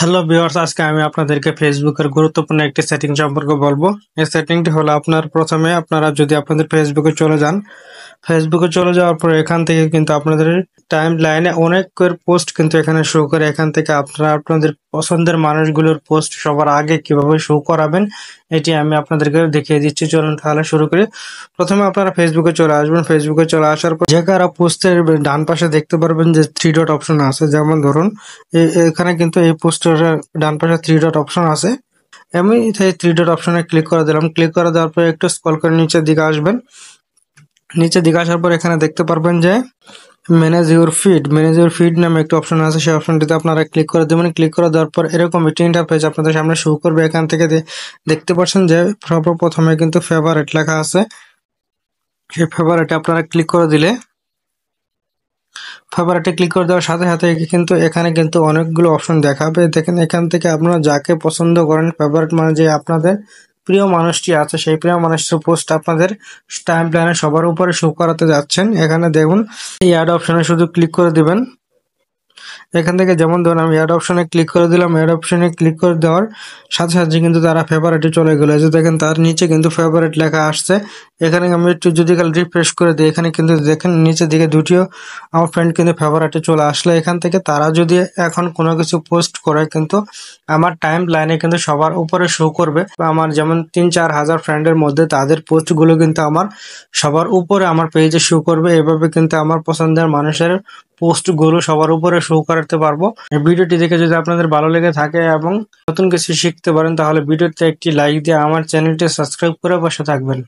Hello viewers, আজকে আমি আপনাদেরকে ফেসবুকের গুরুত্বপূর্ণ একটি সেটিং সম্পর্কে বলবো। এই সেটিংটি হলো প্রথমে আপনারা যদি আপনাদের ফেসবুকে চলে যান, ফেসবুকে চলে যাওয়ার পর এখান থেকে কিন্তু আপনাদের টাইম লাইনে অনেকের পোস্ট কিন্তু এখানে শো করে। এখান থেকে আপনারা আপনাদের পছন্দের মানুষগুলোর পোস্ট সবার আগে কিভাবে শো করাবেন এটি আমি আপনাদেরকে দেখিয়ে দিচ্ছি। চলুন তাহলে শুরু করি। প্রথমে আপনারা ফেসবুকে চলে আসবেন। ফেসবুকে চলে আসার পর যে কারা পোস্টের ডান পাশে দেখতে পারবেন যে থ্রি ডট অপশন আছে, যেমন ধরুন এখানে কিন্তু এই পোস্টের ডান পাশে থ্রি ডট অপশন আছে। আমি সেই থ্রি ডট অপশনে ক্লিক করে দিলাম। ক্লিক করে দেওয়ার পর একটু স্ক্রল করে নিচের দিকে আসবেন। নিচের দিকে আসার পর এখানে দেখতে পারবেন যে ম্যানেজ ইউর ফিড নামে একটি অপশন আছে। সেই অপশনটিতে আপনারা ক্লিক করে দেবেন। ক্লিক করে দেওয়ার পর এরকম একটি ইন্টারফেস আপনাদের সামনে শো করবে। এখান থেকে দেখতে পাচ্ছেন যে সর্বপ্রথমে কিন্তু ফেভারিট লেখা আছে। সেই ফেভারিটে আপনারা ক্লিক করে দিলে ফেভারিটে ক্লিক করে দেওয়ার সাথে সাথে কিন্তু এখানে কিন্তু অনেকগুলো অপশন দেখাবে। দেখেন এখান থেকে আপনারা যাকে পছন্দ করেন, ফেভারিট মানে যে আপনাদের প্রিয় মানুষটি আছে, সেই প্রিয় মানুষটির পোস্ট আপনাদের টাইম লাইনে সবার উপরে শো করাতে যাচ্ছেন। এখানে দেখুন এই অ্যাড অপশনে শুধু ক্লিক করে দিবেন। এখান থেকে যেমন ধরুন আমি অ্যাড অপশনে ক্লিক করে দিলাম। অ্যাড অপশনে ক্লিক করে দেওয়ার সাথে সাথে কিন্তু তারা ফেভারিটে চলে গেলো। যে দেখেন তার নিচে কিন্তু ফেভারিট লেখা আসছে। এখানে আমি একটু যদি রিফ্রেশ করে দিই, এখানে কিন্তু দেখেন নিচের দিকে দুটিও আমার ফ্রেন্ড কিন্তু ফেভারিটে চলে আসলে। এখান থেকে তারা যদি এখন কোনো কিছু পোস্ট করে কিন্তু আমার টাইম লাইনে কিন্তু সবার উপরে শো করবে। আমার যেমন 3-4 হাজার ফ্রেন্ডের মধ্যে তাদের পোস্টগুলো কিন্তু আমার সবার উপরে আমার পেজে শো করবে। এভাবে কিন্তু আমার পছন্দের মানুষের পোস্টগুলো সবার উপরে শো করাতে পারবো। ভিডিওটি দেখে যদি আপনাদের ভালো লেগে থাকে এবং নতুন কিছু শিখতে পারেন, তাহলে ভিডিওতে একটি লাইক দিয়ে আমার চ্যানেলটি সাবস্ক্রাইব করে বসে থাকবেন।